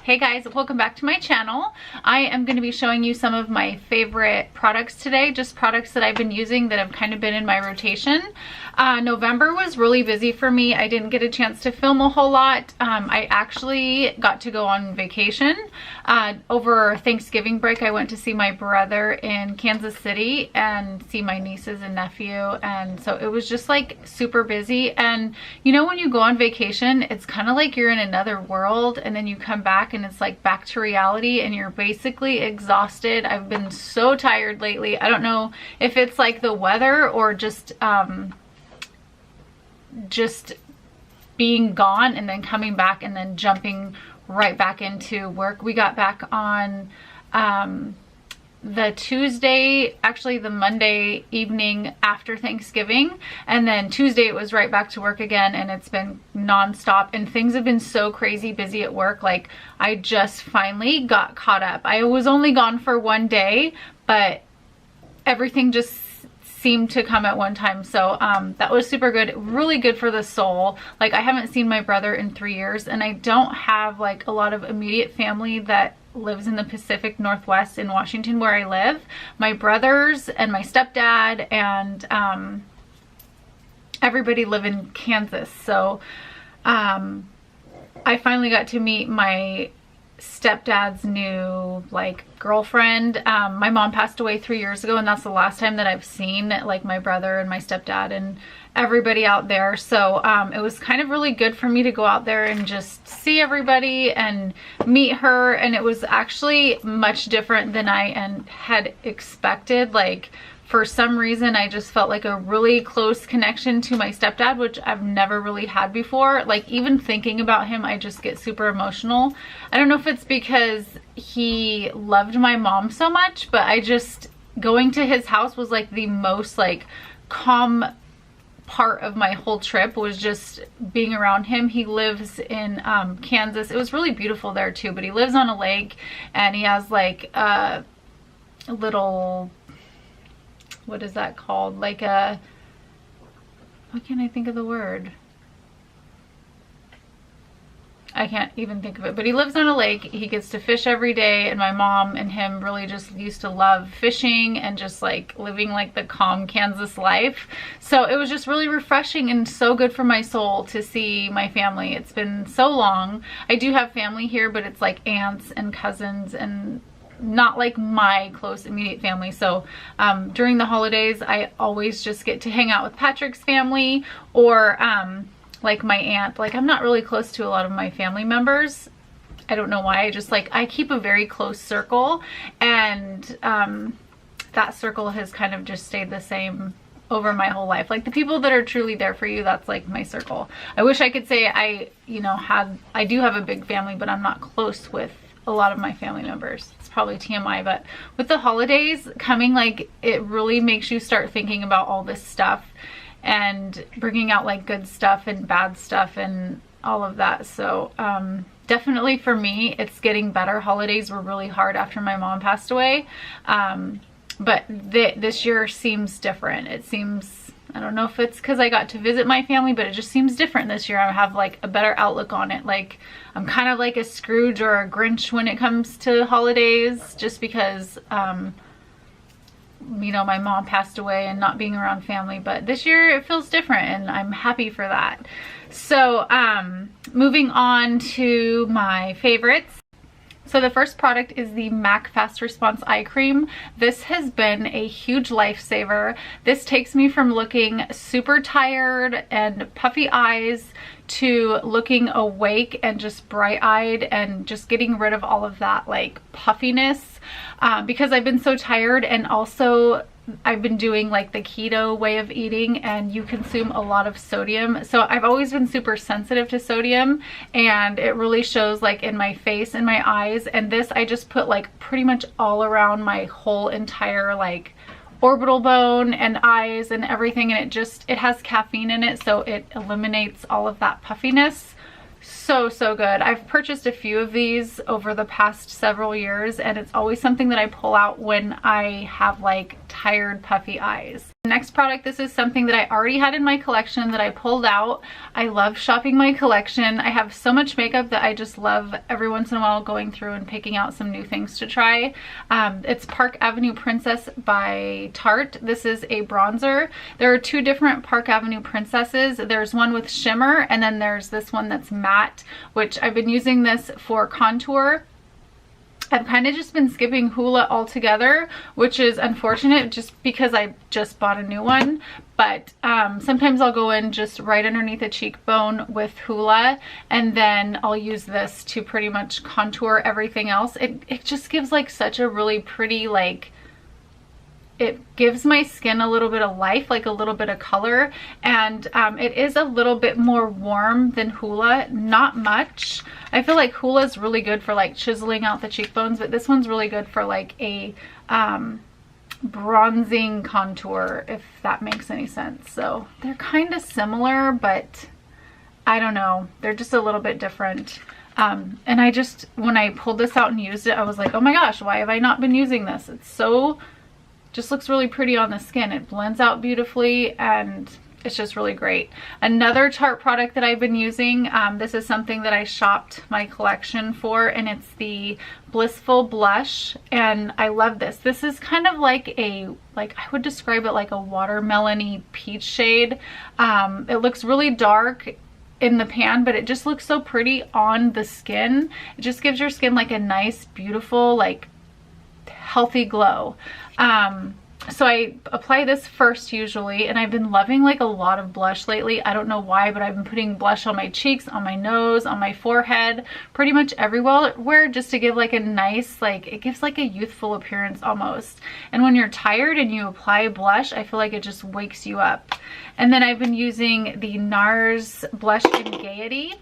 Hey guys, welcome back to my channel. I am going to be showing you some of my favorite products today, just products that I've been using that have kind of been in my rotation. November was really busy for me. I didn't get a chance to film a whole lot. I actually got to go on vacation. Over Thanksgiving break, I went to see my brother in Kansas City and see my nieces and nephew, and so it was just like super busy. And you know, when you go on vacation, it's kind of like you're in another world, and then you come back and it's like back to reality and you're basically exhausted. I've been so tired lately. I don't know if it's like the weather or just being gone and then coming back and then jumping right back into work. We got back on the Tuesday, actually the Monday evening after Thanksgiving, and then Tuesday it was right back to work again, and it's been nonstop, and things have been so crazy busy at work. Like, I just finally got caught up. I was only gone for one day, but everything just seemed to come at one time, so that was super good. Really good for the soul. Like, I haven't seen my brother in 3 years, and I don't have like a lot of immediate family that lives in the Pacific Northwest in Washington where I live. My brothers and my stepdad and everybody live in Kansas, so I finally got to meet my stepdad's new like girlfriend. My mom passed away 3 years ago, and that's the last time that I've seen like my brother and my stepdad and everybody out there. So it was kind of really good for me to go out there and just see everybody and meet her, and it was actually much different than I had expected. Like, for some reason, I just felt like a really close connection to my stepdad, which I've never really had before. Like, even thinking about him, I just get super emotional. I don't know if it's because he loved my mom so much, but going to his house was like the most like calm part of my whole trip, was just being around him. He lives in Kansas. It was really beautiful there too, but he lives on a lake, and he has like a little, what is that called? Like a, why can't I think of the word? I can't even think of it, but he lives on a lake. He gets to fish every day, and my mom and him really just used to love fishing and just like living like the calm Kansas life. So it was just really refreshing and so good for my soul to see my family. It's been so long. I do have family here, but it's like aunts and cousins and not like my close immediate family. So during the holidays, I always just get to hang out with Patrick's family, or like my aunt. Like, I'm not really close to a lot of my family members. I don't know why. I keep a very close circle, and that circle has kind of just stayed the same over my whole life. Like, the people that are truly there for you, that's like my circle. I wish I could say I do have a big family, but I'm not close with a lot of my family members. It's probably TMI, but with the holidays coming, like, it really makes you start thinking about all this stuff and bringing out like good stuff and bad stuff and all of that. So definitely for me, it's getting better. Holidays were really hard after my mom passed away, but this year seems different. It seems, I don't know if it's because I got to visit my family, but it just seems different this year. I have like a better outlook on it. Like, I'm kind of like a Scrooge or a Grinch when it comes to holidays, just because you know, my mom passed away and not being around family. But this year it feels different, and I'm happy for that. So moving on to my favorites. So the first product is the MAC Fast Response Eye Cream. This has been a huge lifesaver. This takes me from looking super tired and puffy eyes to looking awake and just bright-eyed, and just getting rid of all of that like puffiness, because I've been so tired. And also I've been doing like the keto way of eating, and you consume a lot of sodium. So I've always been super sensitive to sodium, and it really shows like in my face and my eyes. And this I just put like pretty much all around my whole entire like orbital bone and eyes and everything, and it has caffeine in it, so it eliminates all of that puffiness. So good. I've purchased a few of these over the past several years, and it's always something that I pull out when I have like tired puffy eyes. Next product, this is something that I already had in my collection that I pulled out. I love shopping my collection. I have so much makeup that I just love every once in a while going through and picking out some new things to try. It's Park Avenue Princess by Tarte. This is a bronzer. There are two different Park Avenue Princesses. There's one with shimmer, and then there's this one that's matte, which I've been using this for contour. I've kind of just been skipping Hoola altogether, which is unfortunate just because I just bought a new one. But sometimes I'll go in just right underneath the cheekbone with Hoola, and then I'll use this to pretty much contour everything else. It just gives like such a really pretty, like, it gives my skin a little bit of life, like a little bit of color, and it is a little bit more warm than Hoola, not much. I feel like Hoola is really good for like chiseling out the cheekbones, but this one's really good for like a bronzing contour, if that makes any sense. So they're kind of similar, but I don't know, they're just a little bit different. And I just, when I pulled this out and used it, I was like, oh my gosh, why have I not been using this? It's so, just looks really pretty on the skin. It blends out beautifully, and it's just really great. Another Tarte product that I've been using, this is something that I shopped my collection for, and it's the Blissful Blush, and I love this. This is kind of like a, like, I would describe it like a watermelon-y peach shade. It looks really dark in the pan, but it just looks so pretty on the skin. It just gives your skin like a nice, beautiful, like healthy glow. So I apply this first usually, and I've been loving like a lot of blush lately. I don't know why, but I've been putting blush on my cheeks, on my nose, on my forehead, pretty much everywhere, just to give like a nice, like, it gives like a youthful appearance almost. And when you're tired and you apply blush, I feel like it just wakes you up. And then I've been using the NARS blush in Gaiety.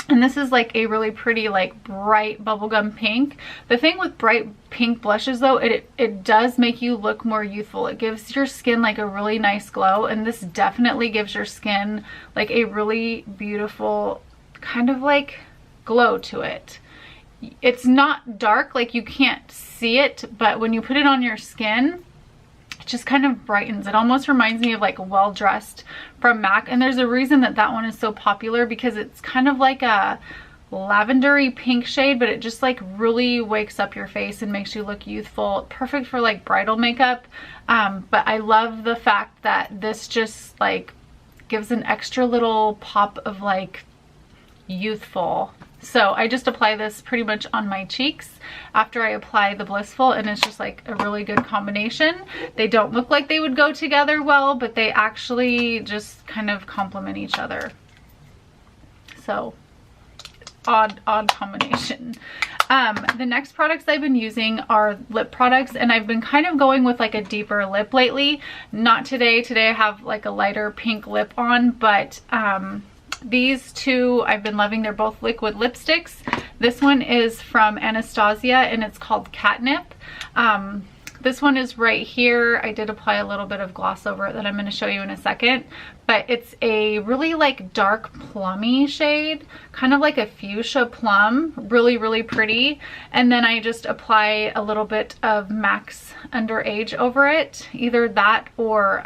And this is like a really pretty, like, bright bubblegum pink. The thing with bright pink blushes though, it does make you look more youthful. It gives your skin like a really nice glow, and this definitely gives your skin like a really beautiful kind of like glow to it. It's not dark, like you can't see it, but when you put it on your skin, it just kind of brightens. It almost reminds me of like Well Dressed from MAC, and there's a reason that that one is so popular, because it's kind of like a lavendery pink shade, but it just like really wakes up your face and makes you look youthful. Perfect for like bridal makeup. But I love the fact that this just like gives an extra little pop of like youthful. So I just apply this pretty much on my cheeks after I apply the Blissful, and it's just like a really good combination. They don't look like they would go together well, but they actually just kind of complement each other. So odd combination. The next products I've been using are lip products, and I've been kind of going with like a deeper lip lately. Not today. Today I have like a lighter pink lip on, but these two I've been loving. They're both liquid lipsticks. This one is from Anastasia, and it's called Catnip. This one is right here. I did apply a little bit of gloss over it that I'm going to show you in a second, but it's a really like dark plummy shade, kind of like a fuchsia plum. Really pretty. And then I just apply a little bit of MAC's Underage over it, either that or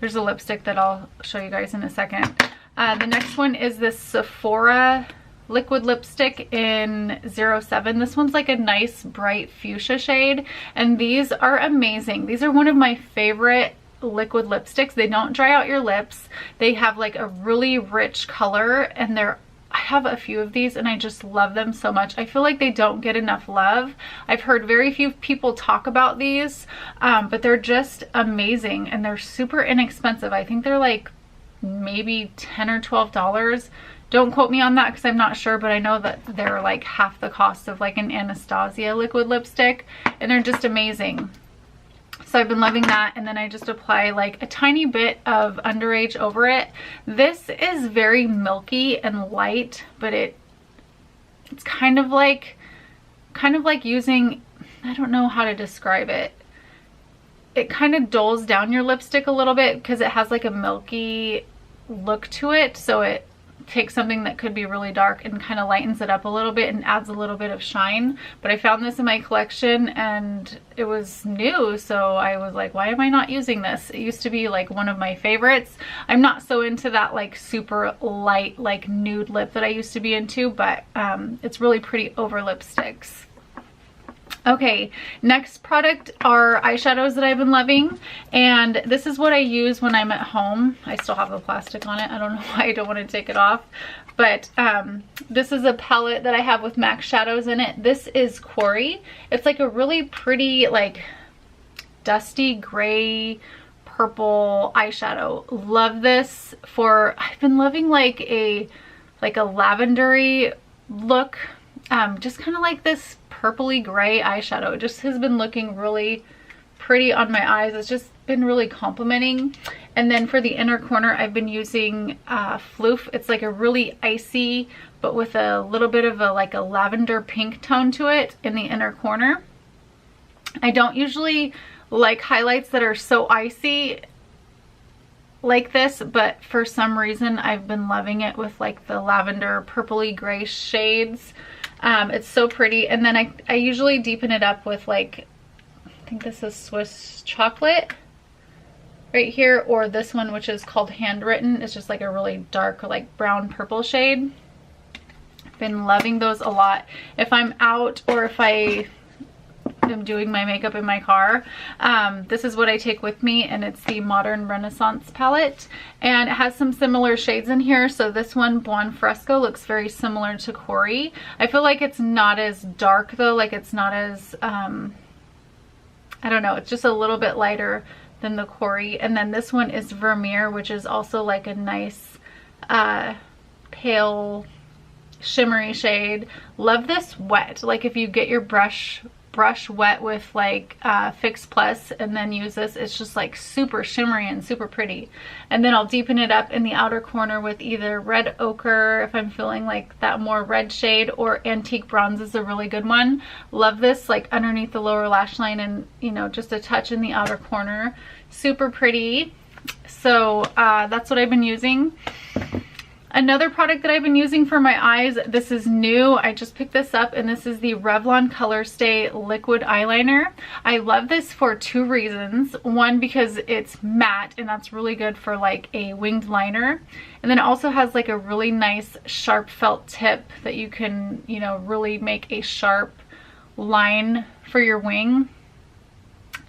there's a lipstick that I'll show you guys in a second. The next one is this Sephora liquid lipstick in 07. This one's like a nice bright fuchsia shade, and these are amazing. These are one of my favorite liquid lipsticks. They don't dry out your lips. They have like a really rich color, and I have a few of these and I just love them so much. I feel like they don't get enough love. I've heard very few people talk about these, but they're just amazing, and they're super inexpensive. I think they're like maybe $10 or $12. Don't quote me on that because I'm not sure, but I know that they're like half the cost of like an Anastasia liquid lipstick, and they're just amazing. So I've been loving that, and then I just apply like a tiny bit of Underage over it. This is very milky and light, but it's kind of like using, I don't know how to describe it. It kind of dulls down your lipstick a little bit because it has like a milky look to it, so takes something that could be really dark and kind of lightens it up a little bit and adds a little bit of shine. But I found this in my collection and it was new, so I was like, why am I not using this? It used to be like one of my favorites. I'm not so into that like super light like nude lip that I used to be into, but it's really pretty over lipsticks. Okay, next product are eyeshadows that I've been loving, and this is what I use when I'm at home. I still have the plastic on it. I don't know why I don't want to take it off, but this is a palette that I have with MAC shadows in it. This is Quarry. It's like a really pretty like dusty gray purple eyeshadow. Love this for, I've been loving like a lavendery look, just kind of like this purpley gray eyeshadow. It just has been looking really pretty on my eyes. It's just been really complimenting. And then for the inner corner, I've been using Floof. It's like a really icy, but with a little bit of a like a lavender pink tone to it in the inner corner. I don't usually like highlights that are so icy like this, but for some reason I've been loving it with like the lavender purpley gray shades. It's so pretty. And then I usually deepen it up with like, I think this is Swiss chocolate right here, or this one which is called Handwritten. It's just like a really dark like brown purple shade. I've been loving those a lot. If I'm out or if I am doing my makeup in my car, this is what I take with me, and it's the Modern Renaissance palette, and it has some similar shades in here. So this one, Blonde Fresco, looks very similar to Quarry. I feel like it's not as dark though, like it's not as I don't know, it's just a little bit lighter than the Quarry. And then this one is Vermeer, which is also like a nice pale shimmery shade. Love this wet. Like if you get your brush wet with like Fix Plus and then use this, it's just like super shimmery and super pretty. And then I'll deepen it up in the outer corner with either Red Ochre if I'm feeling like that more red shade, or Antique Bronze is a really good one. Love this like underneath the lower lash line, and you know, just a touch in the outer corner. Super pretty. So that's what I've been using. Another product that I've been using for my eyes, this is new. I just picked this up, and this is the Revlon Color Stay Liquid Eyeliner. I love this for two reasons. One, because it's matte, and that's really good for like a winged liner. And then it also has like a really nice sharp felt tip that you can, you know, really make a sharp line for your wing.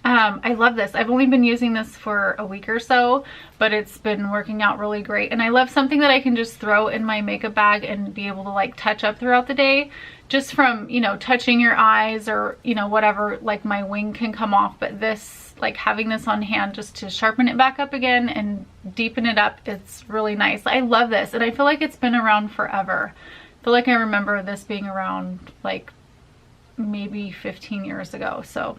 I love this. I've only been using this for a week or so, but it's been working out really great. And I love something that I can just throw in my makeup bag and be able to like touch up throughout the day, just from, you know, touching your eyes or, you know, whatever, like my wing can come off. But this, like having this on hand just to sharpen it back up again and deepen it up, it's really nice. I love this, and I feel like it's been around forever. I feel like I remember this being around like maybe 15 years ago. So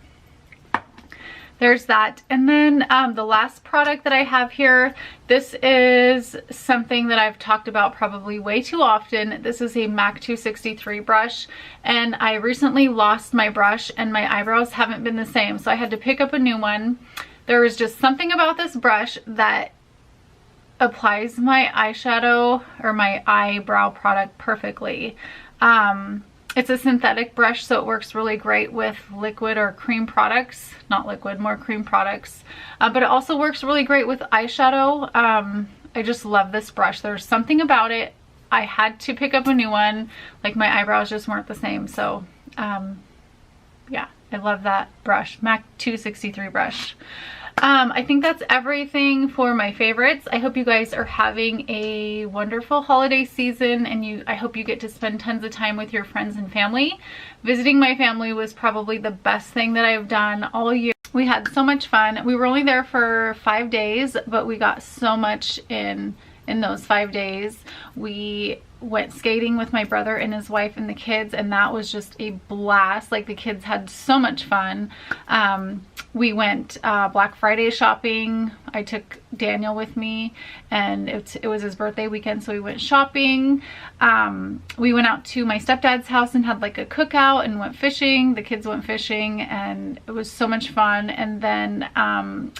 there's that. And then the last product that I have here, this is something that I've talked about probably way too often. This is a MAC 263 brush, and I recently lost my brush and my eyebrows haven't been the same, so I had to pick up a new one. There was just something about this brush that applies my eyeshadow or my eyebrow product perfectly. It's a synthetic brush, so it works really great with liquid or cream products. Not liquid, more cream products. But it also works really great with eyeshadow. I just love this brush. There's something about it. I had to pick up a new one. Like my eyebrows just weren't the same. So yeah, I love that brush. MAC 263 brush. I think that's everything for my favorites. I hope you guys are having a wonderful holiday season, and I hope you get to spend tons of time with your friends and family. Visiting my family was probably the best thing that I've done all year. We had so much fun. We were only there for 5 days, but we got so much in those 5 days. We went skating with my brother and his wife and the kids, and that was just a blast. Like, the kids had so much fun. We went Black Friday shopping. I took Daniel with me, and it was his birthday weekend, so we went shopping. We went out to my stepdad's house and had like a cookout and went fishing. The kids went fishing, and it was so much fun. And then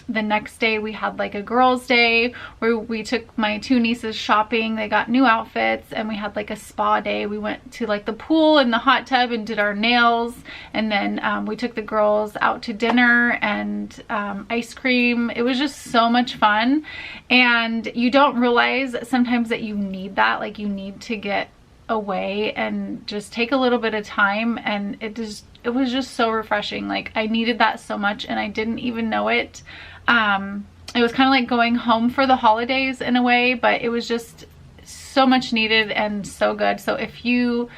the next day we had like a girls' day where we took my two nieces shopping. They got new outfits, and we had like a spa day. We went to like the pool and the hot tub and did our nails, and then we took the girls out to dinner and ice cream. It was just so much fun, and you don't realize sometimes that you need that. Like, you need to get away and just take a little bit of time, and it was just so refreshing. Like, I needed that so much, and I didn't even know it. It was kind of like going home for the holidays in a way, but it was just so much needed and so good. So if you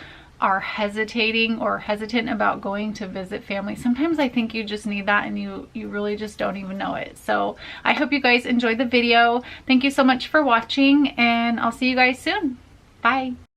are hesitating or hesitant about going to visit family, sometimes I think you just need that, and you really just don't even know it. So I hope you guys enjoyed the video. Thank you so much for watching, and I'll see you guys soon. Bye.